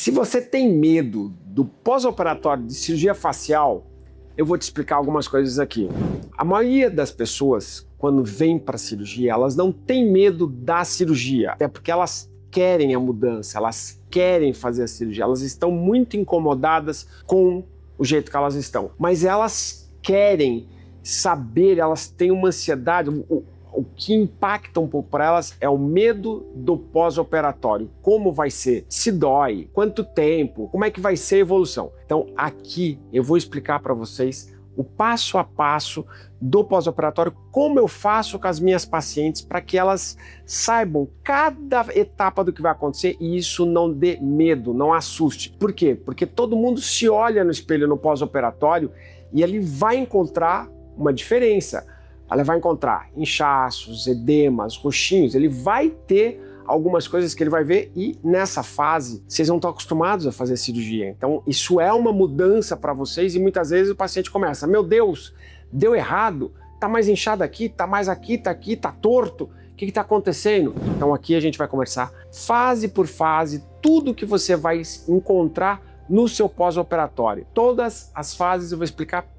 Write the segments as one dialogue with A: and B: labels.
A: Se você tem medo do pós-operatório de cirurgia facial, eu vou te explicar algumas coisas aqui. A maioria das pessoas, quando vem para a cirurgia, elas não têm medo da cirurgia, até porque elas querem a mudança, elas querem fazer a cirurgia, elas estão muito incomodadas com o jeito que elas estão, mas elas querem saber, elas têm uma ansiedade. O que impacta um pouco para elas é o medo do pós-operatório. Como vai ser? Se dói? Quanto tempo? Como é que vai ser a evolução? Então aqui eu vou explicar para vocês o passo a passo do pós-operatório, como eu faço com as minhas pacientes para que elas saibam cada etapa do que vai acontecer e isso não dê medo, não assuste. Por quê? Porque todo mundo se olha no espelho no pós-operatório e ele vai encontrar uma diferença. Ela vai encontrar inchaços, edemas, roxinhos, ele vai ter algumas coisas que ele vai ver e nessa fase vocês não estão acostumados a fazer cirurgia. Então isso é uma mudança para vocês e muitas vezes o paciente começa, meu Deus, deu errado, tá mais inchado aqui, tá mais aqui, tá torto, o que está acontecendo? Então aqui a gente vai conversar fase por fase, tudo que você vai encontrar no seu pós-operatório. Todas as fases eu vou explicar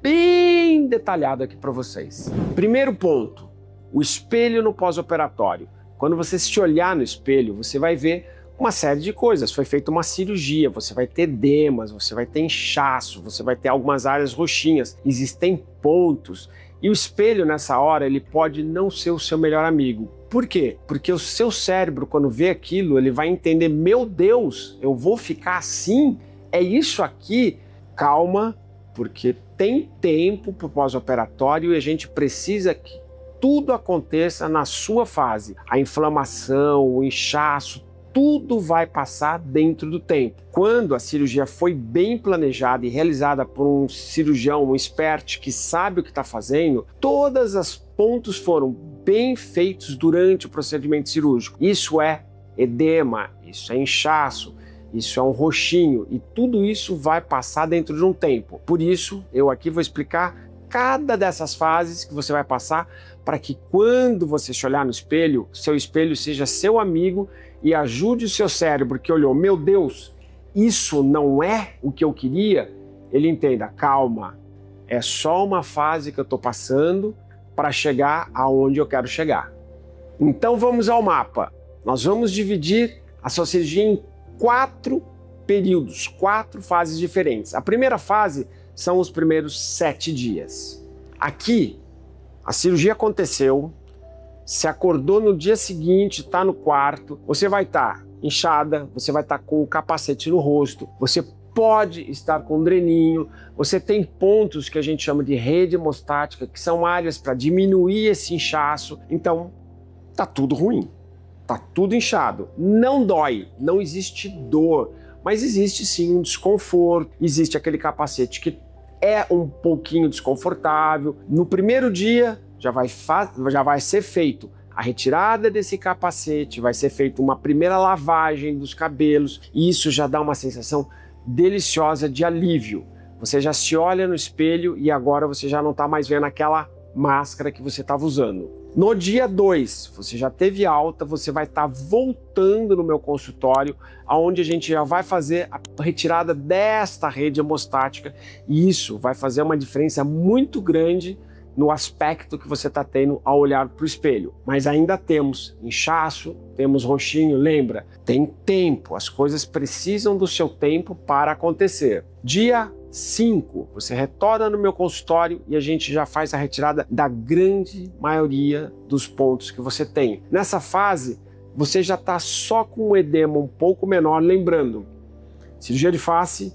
A: bem detalhado aqui para vocês. Primeiro ponto, o espelho no pós-operatório. Quando você se olhar no espelho, você vai ver uma série de coisas. Foi feita uma cirurgia, você vai ter edemas, você vai ter inchaço, você vai ter algumas áreas roxinhas, existem pontos. E o espelho nessa hora, ele pode não ser o seu melhor amigo. Por quê? Porque o seu cérebro, quando vê aquilo, ele vai entender, meu Deus, eu vou ficar assim? É isso aqui? Calma, porque tem tempo para o pós-operatório e a gente precisa que tudo aconteça na sua fase. A inflamação, o inchaço, tudo vai passar dentro do tempo. Quando a cirurgia foi bem planejada e realizada por um cirurgião, um expert que sabe o que está fazendo, todos os pontos foram bem feitos durante o procedimento cirúrgico. Isso é edema, isso é inchaço, isso é um roxinho e tudo isso vai passar dentro de um tempo. Por isso, eu aqui vou explicar cada dessas fases que você vai passar para que quando você se olhar no espelho, seu espelho seja seu amigo e ajude o seu cérebro que olhou, meu Deus, isso não é o que eu queria, ele entenda, calma, é só uma fase que eu estou passando para chegar aonde eu quero chegar. Então vamos ao mapa. Nós vamos dividir a sua cirurgia em 4 períodos, 4 fases diferentes. A primeira fase são os primeiros 7 dias. Aqui, a cirurgia aconteceu, se acordou no dia seguinte, está no quarto, você vai estar inchada, você vai estar com o capacete no rosto, você pode estar com um dreninho, você tem pontos que a gente chama de rede hemostática, que são áreas para diminuir esse inchaço, então tá tudo ruim. Tá tudo inchado, não dói, não existe dor, mas existe sim um desconforto, existe aquele capacete que é um pouquinho desconfortável. No primeiro dia já vai ser feito a retirada desse capacete, vai ser feita uma primeira lavagem dos cabelos e isso já dá uma sensação deliciosa de alívio. Você já se olha no espelho e agora você já não está mais vendo aquela máscara que você estava usando. No dia 2, você já teve alta, você vai estar voltando no meu consultório, onde a gente já vai fazer a retirada desta rede hemostática e isso vai fazer uma diferença muito grande no aspecto que você está tendo ao olhar para o espelho. Mas ainda temos inchaço, temos roxinho, lembra? Tem tempo, as coisas precisam do seu tempo para acontecer. Dia 5, você retorna no meu consultório e a gente já faz a retirada da grande maioria dos pontos que você tem. Nessa fase, você já está só com um edema um pouco menor, lembrando, cirurgia de face,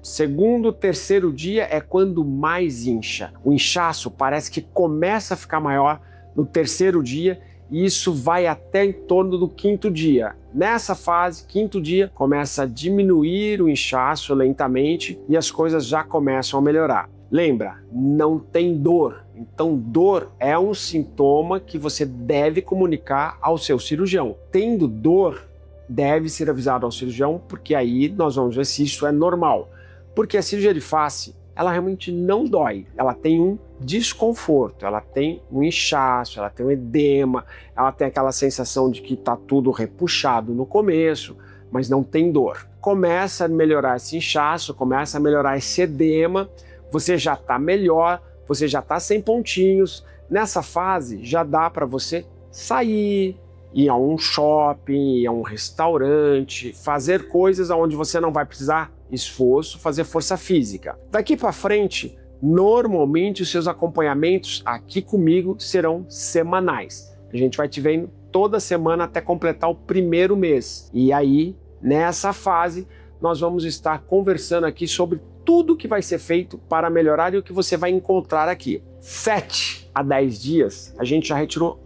A: segundo, terceiro dia é quando mais incha. O inchaço parece que começa a ficar maior no terceiro dia e isso vai até em torno do 5º dia. Nessa fase, 5º dia, começa a diminuir o inchaço lentamente e as coisas já começam a melhorar. Lembra, não tem dor. Então dor é um sintoma que você deve comunicar ao seu cirurgião. Tendo dor, deve ser avisado ao cirurgião, porque aí nós vamos ver se isso é normal. Porque a cirurgia de face, ela realmente não dói, ela tem um desconforto, ela tem um inchaço, ela tem um edema, ela tem aquela sensação de que está tudo repuxado no começo, mas não tem dor. Começa a melhorar esse inchaço, começa a melhorar esse edema, você já está melhor, você já está sem pontinhos. Nessa fase já dá para você sair, ir a um shopping, ir a um restaurante, fazer coisas onde você não vai precisar esforço, fazer força física. Daqui para frente, normalmente os seus acompanhamentos aqui comigo serão semanais. A gente vai te vendo toda semana até completar o primeiro mês. E aí, nessa fase, nós vamos estar conversando aqui sobre tudo que vai ser feito para melhorar e o que você vai encontrar aqui. 7 a 10 dias, a gente já retirou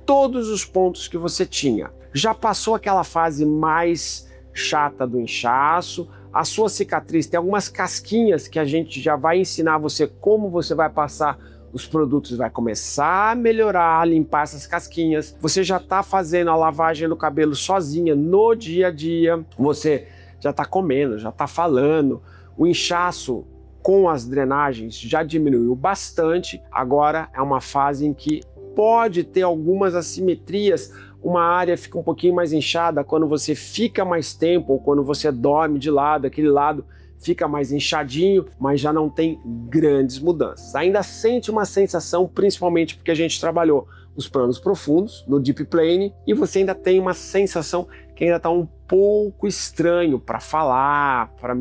A: todos os pontos que você tinha. Já passou aquela fase mais chata do inchaço, a sua cicatriz tem algumas casquinhas que a gente já vai ensinar você como você vai passar os produtos, vai começar a melhorar, a limpar essas casquinhas. Você já está fazendo a lavagem do cabelo sozinha no dia a dia, você já está comendo, já está falando, o inchaço com as drenagens já diminuiu bastante, agora é uma fase em que pode ter algumas assimetrias, uma área fica um pouquinho mais inchada quando você fica mais tempo ou quando você dorme de lado, aquele lado fica mais inchadinho, mas já não tem grandes mudanças. Ainda sente uma sensação, principalmente porque a gente trabalhou os planos profundos no Deep Plane e você ainda tem uma sensação que ainda está um pouco estranho para falar, para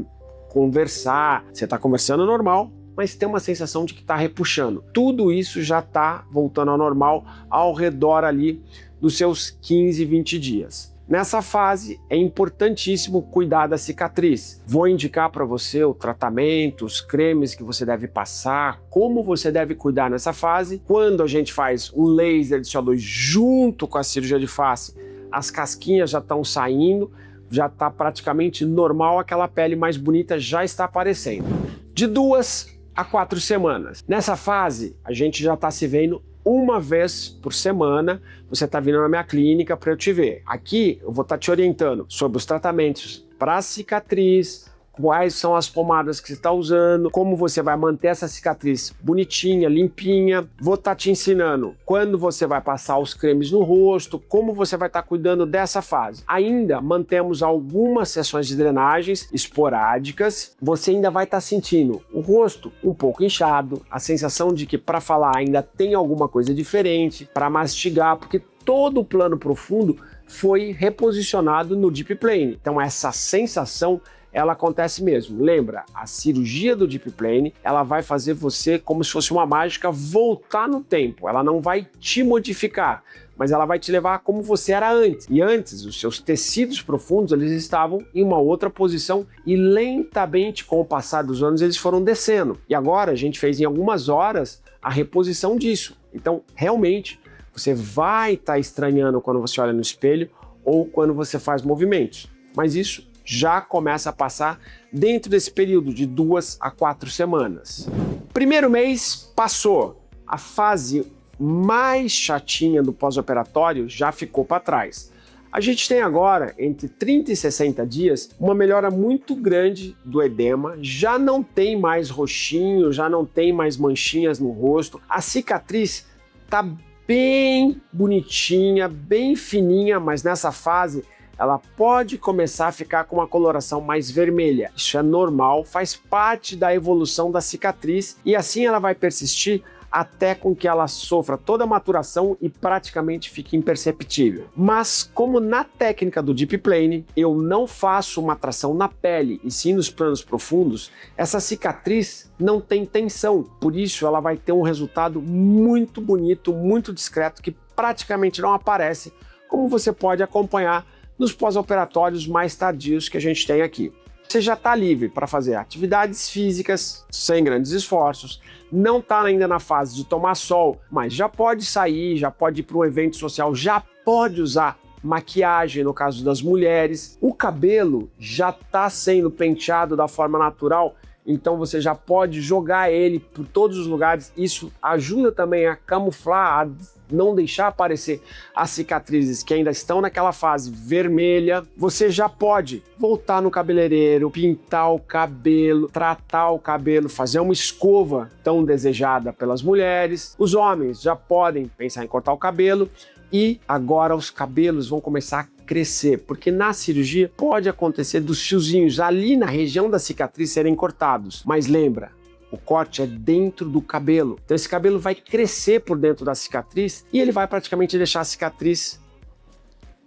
A: conversar. Você está conversando normal, mas tem uma sensação de que está repuxando. Tudo isso já está voltando ao normal ao redor ali dos seus 15, 20 dias. Nessa fase é importantíssimo cuidar da cicatriz. Vou indicar para você o tratamento, os cremes que você deve passar, como você deve cuidar nessa fase. Quando a gente faz um laser de CO2 junto com a cirurgia de face, as casquinhas já estão saindo, já está praticamente normal, aquela pele mais bonita já está aparecendo. De 2 a 4 semanas. Nessa fase, a gente já está se vendo uma vez por semana, você está vindo na minha clínica para eu te ver. Aqui eu vou estar te orientando sobre os tratamentos para cicatriz, quais são as pomadas que você está usando, como você vai manter essa cicatriz bonitinha, limpinha. Vou estar te ensinando quando você vai passar os cremes no rosto, como você vai estar cuidando dessa fase. Ainda mantemos algumas sessões de drenagens esporádicas. Você ainda vai estar sentindo o rosto um pouco inchado, a sensação de que para falar ainda tem alguma coisa diferente, para mastigar, porque todo o plano profundo foi reposicionado no Deep Plane. Então essa sensação ela acontece mesmo. Lembra, a cirurgia do Deep Plane, ela vai fazer você, como se fosse uma mágica, voltar no tempo. Ela não vai te modificar, mas ela vai te levar como você era antes. E antes, os seus tecidos profundos, eles estavam em uma outra posição e lentamente, com o passar dos anos, eles foram descendo. E agora a gente fez em algumas horas a reposição disso. Então, realmente, você vai estar estranhando quando você olha no espelho ou quando você faz movimentos. Mas isso já começa a passar dentro desse período de 2 a 4 semanas. Primeiro mês passou, a fase mais chatinha do pós-operatório já ficou para trás. A gente tem agora, entre 30 e 60 dias, uma melhora muito grande do edema, já não tem mais roxinho, já não tem mais manchinhas no rosto, a cicatriz tá bem bonitinha, bem fininha, mas nessa fase ela pode começar a ficar com uma coloração mais vermelha. Isso é normal, faz parte da evolução da cicatriz e assim ela vai persistir até com que ela sofra toda a maturação e praticamente fique imperceptível. Mas como na técnica do Deep Plane eu não faço uma tração na pele e sim nos planos profundos, essa cicatriz não tem tensão, por isso ela vai ter um resultado muito bonito, muito discreto, que praticamente não aparece, como você pode acompanhar nos pós-operatórios mais tardios que a gente tem aqui. Você já está livre para fazer atividades físicas sem grandes esforços, não está ainda na fase de tomar sol, mas já pode sair, já pode ir para um evento social, já pode usar maquiagem no caso das mulheres, o cabelo já está sendo penteado da forma natural, então você já pode jogar ele por todos os lugares, isso ajuda também a camuflar, a não deixar aparecer as cicatrizes que ainda estão naquela fase vermelha. Você já pode voltar no cabeleireiro, pintar o cabelo, tratar o cabelo, fazer uma escova tão desejada pelas mulheres. Os homens já podem pensar em cortar o cabelo e agora os cabelos vão começar a crescer, porque na cirurgia pode acontecer dos fiozinhos ali na região da cicatriz serem cortados. Mas lembra, o corte é dentro do cabelo. Então esse cabelo vai crescer por dentro da cicatriz e ele vai praticamente deixar a cicatriz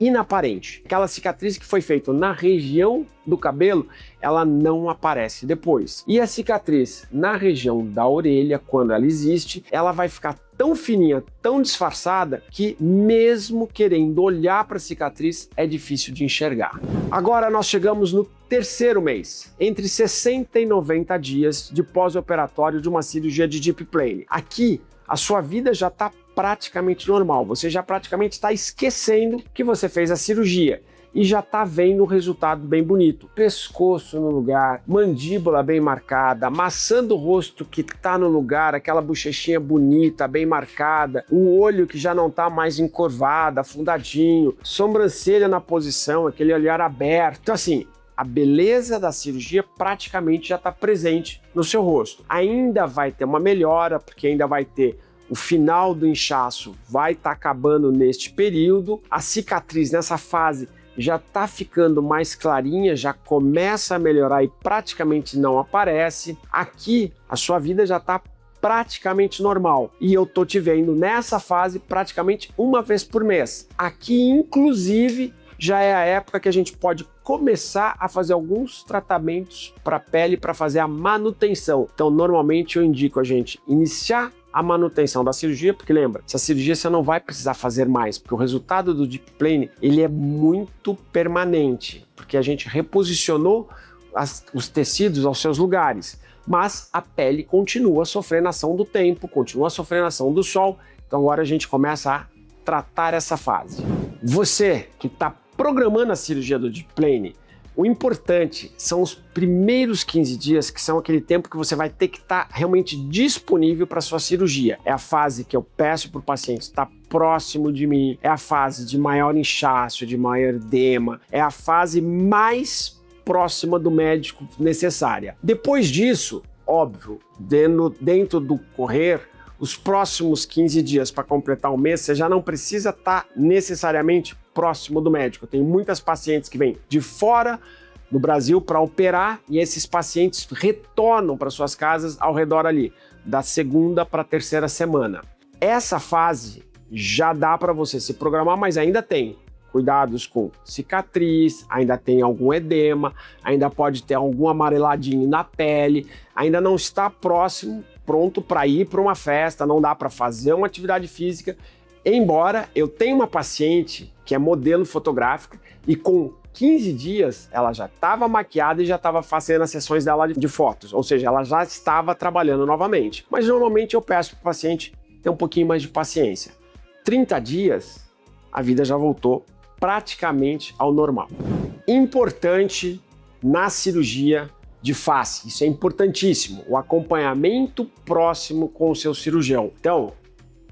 A: inaparente. Aquela cicatriz que foi feita na região do cabelo, ela não aparece depois. E a cicatriz na região da orelha, quando ela existe, ela vai ficar tão fininha, tão disfarçada, que mesmo querendo olhar para a cicatriz, é difícil de enxergar. Agora nós chegamos no terceiro mês, entre 60 e 90 dias de pós-operatório de uma cirurgia de deep plane. Aqui, a sua vida já está praticamente normal, você já praticamente está esquecendo que você fez a cirurgia e já está vendo o resultado bem bonito. Pescoço no lugar, mandíbula bem marcada, maçã do rosto que está no lugar, aquela bochechinha bonita, bem marcada, um olho que já não está mais encurvado, afundadinho, sobrancelha na posição, aquele olhar aberto. Então assim, a beleza da cirurgia praticamente já está presente no seu rosto. Ainda vai ter uma melhora, porque ainda vai ter o final do inchaço, vai estar acabando neste período. A cicatriz nessa fase já está ficando mais clarinha, já começa a melhorar e praticamente não aparece. Aqui a sua vida já está praticamente normal e eu tô te vendo nessa fase praticamente uma vez por mês. Aqui inclusive já é a época que a gente pode começar a fazer alguns tratamentos para a pele para fazer a manutenção. Então normalmente eu indico a gente iniciar a manutenção da cirurgia, porque lembra, essa cirurgia você não vai precisar fazer mais, porque o resultado do deep plane ele é muito permanente, porque a gente reposicionou os tecidos aos seus lugares, mas a pele continua sofrendo a ação do tempo, continua sofrendo a ação do sol, então agora a gente começa a tratar essa fase. Você que está programando a cirurgia do deep plane, o importante são os primeiros 15 dias, que são aquele tempo que você vai ter que estar realmente disponível para sua cirurgia. É a fase que eu peço para o paciente estar próximo de mim, é a fase de maior inchaço, de maior edema, é a fase mais próxima do médico necessária. Depois disso, óbvio, dentro do correr, os próximos 15 dias para completar o mês, você já não precisa estar necessariamente próximo do médico. Eu tenho muitas pacientes que vêm de fora do Brasil para operar e esses pacientes retornam para suas casas ao redor ali, da segunda para a terceira semana. Essa fase já dá para você se programar, mas ainda tem cuidados com cicatriz, ainda tem algum edema, ainda pode ter algum amareladinho na pele, ainda não está pronto para ir para uma festa, não dá para fazer uma atividade física, embora eu tenha uma paciente que é modelo fotográfica e com 15 dias ela já estava maquiada e já estava fazendo as sessões dela de fotos, ou seja, ela já estava trabalhando novamente. Mas normalmente eu peço para o paciente ter um pouquinho mais de paciência. 30 dias, a vida já voltou praticamente ao normal. Importante na cirurgia de face, isso é importantíssimo, o acompanhamento próximo com o seu cirurgião. Então,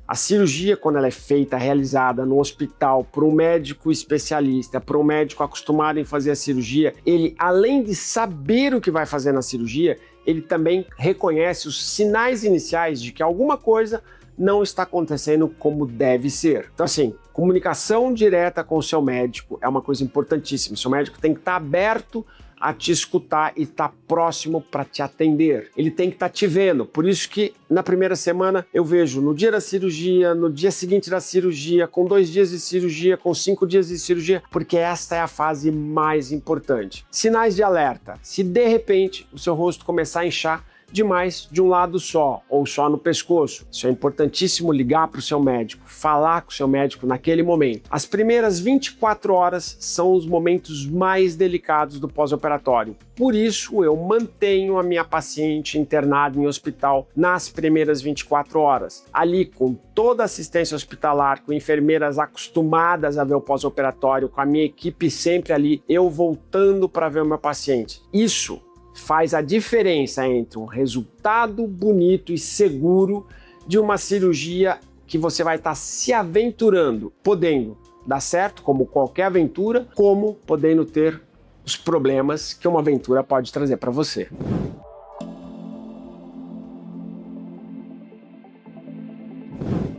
A: a cirurgia, quando ela é feita, realizada no hospital por um médico especialista, por um médico acostumado em fazer a cirurgia, ele, além de saber o que vai fazer na cirurgia, ele também reconhece os sinais iniciais de que alguma coisa não está acontecendo como deve ser. Então assim, comunicação direta com o seu médico é uma coisa importantíssima. O seu médico tem que estar aberto a te escutar e estar próximo para te atender. Ele tem que estar te vendo. Por isso que na primeira semana eu vejo no dia da cirurgia, no dia seguinte da cirurgia, com 2 dias de cirurgia, com 5 dias de cirurgia, porque esta é a fase mais importante. Sinais de alerta. Se de repente o seu rosto começar a inchar demais de um lado só, ou só no pescoço. Isso é importantíssimo, ligar para o seu médico, falar com o seu médico naquele momento. As primeiras 24 horas são os momentos mais delicados do pós-operatório. Por isso, eu mantenho a minha paciente internada em hospital nas primeiras 24 horas. Ali, com toda a assistência hospitalar, com enfermeiras acostumadas a ver o pós-operatório, com a minha equipe sempre ali, eu voltando para ver o meu paciente. Isso faz a diferença entre um resultado bonito e seguro de uma cirurgia que você vai estar se aventurando, podendo dar certo, como qualquer aventura, como podendo ter os problemas que uma aventura pode trazer para você.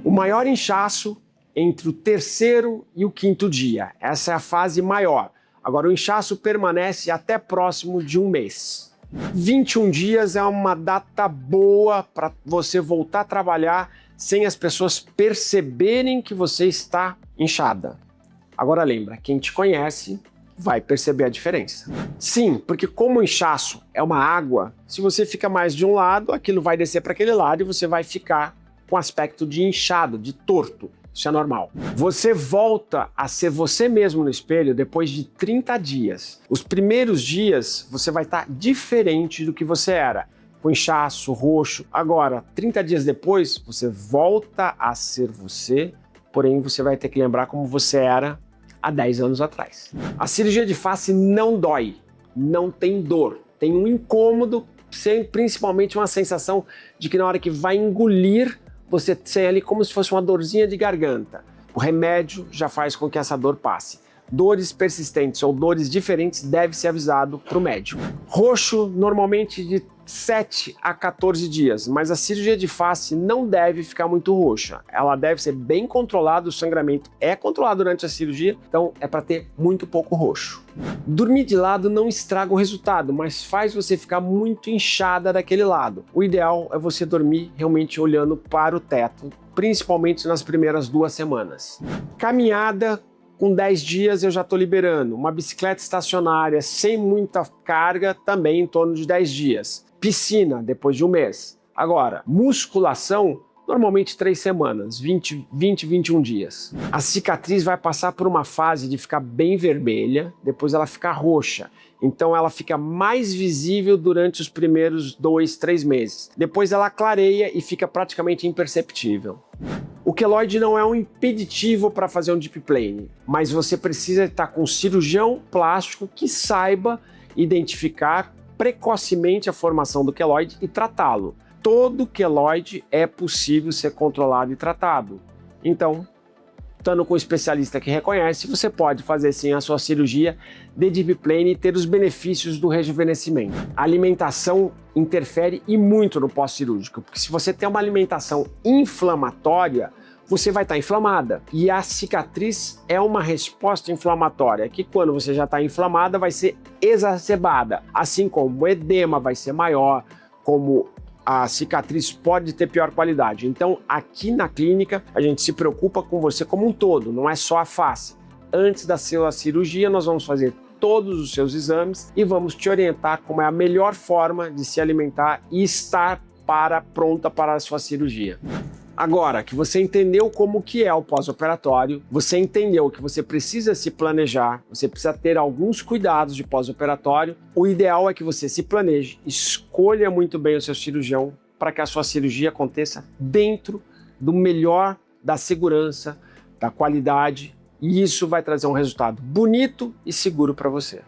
A: O maior inchaço entre o terceiro e o quinto dia. Essa é a fase maior. Agora, o inchaço permanece até próximo de um mês. 21 dias é uma data boa para você voltar a trabalhar sem as pessoas perceberem que você está inchada. Agora lembra, quem te conhece vai perceber a diferença. Sim, porque como o inchaço é uma água, se você fica mais de um lado, aquilo vai descer para aquele lado e você vai ficar com aspecto de inchado, de torto. Isso é normal. Você volta a ser você mesmo no espelho depois de 30 dias. Os primeiros dias você vai estar diferente do que você era, com inchaço, roxo. Agora, 30 dias depois, você volta a ser você, porém você vai ter que lembrar como você era há 10 anos atrás. A cirurgia de face não dói, não tem dor, tem um incômodo, principalmente uma sensação de que na hora que vai engolir, você tem ali como se fosse uma dorzinha de garganta. O remédio já faz com que essa dor passe. Dores persistentes ou dores diferentes deve ser avisado para o médico. Roxo, normalmente de 7 a 14 dias, mas a cirurgia de face não deve ficar muito roxa. Ela deve ser bem controlada, o sangramento é controlado durante a cirurgia, então é para ter muito pouco roxo. Dormir de lado não estraga o resultado, mas faz você ficar muito inchada daquele lado. O ideal é você dormir realmente olhando para o teto, principalmente nas primeiras 2 semanas. Caminhada, com 10 dias eu já estou liberando. Uma bicicleta estacionária sem muita carga, também em torno de 10 dias. Piscina, depois de um mês. Agora, musculação, normalmente 3 semanas, 21 dias. A cicatriz vai passar por uma fase de ficar bem vermelha, depois ela fica roxa. Então ela fica mais visível durante os primeiros 2, 3 meses. Depois ela clareia e fica praticamente imperceptível. O queloide não é um impeditivo para fazer um deep plane, mas você precisa estar com um cirurgião plástico que saiba identificar precocemente a formação do queloide e tratá-lo. Todo queloide é possível ser controlado e tratado. Então, estando com um especialista que reconhece, você pode fazer sim a sua cirurgia de deep plane e ter os benefícios do rejuvenescimento. A alimentação interfere e muito no pós-cirúrgico, porque se você tem uma alimentação inflamatória, você vai estar inflamada. E a cicatriz é uma resposta inflamatória, que quando você já está inflamada vai ser exacerbada. Assim como o edema vai ser maior, como a cicatriz pode ter pior qualidade. Então, aqui na clínica, a gente se preocupa com você como um todo, não é só a face. Antes da sua cirurgia, nós vamos fazer todos os seus exames e vamos te orientar como é a melhor forma de se alimentar e estar pronta para a sua cirurgia. Agora que você entendeu como que é o pós-operatório, você entendeu que você precisa se planejar, você precisa ter alguns cuidados de pós-operatório, o ideal é que você se planeje, escolha muito bem o seu cirurgião para que a sua cirurgia aconteça dentro do melhor da segurança, da qualidade, e isso vai trazer um resultado bonito e seguro para você.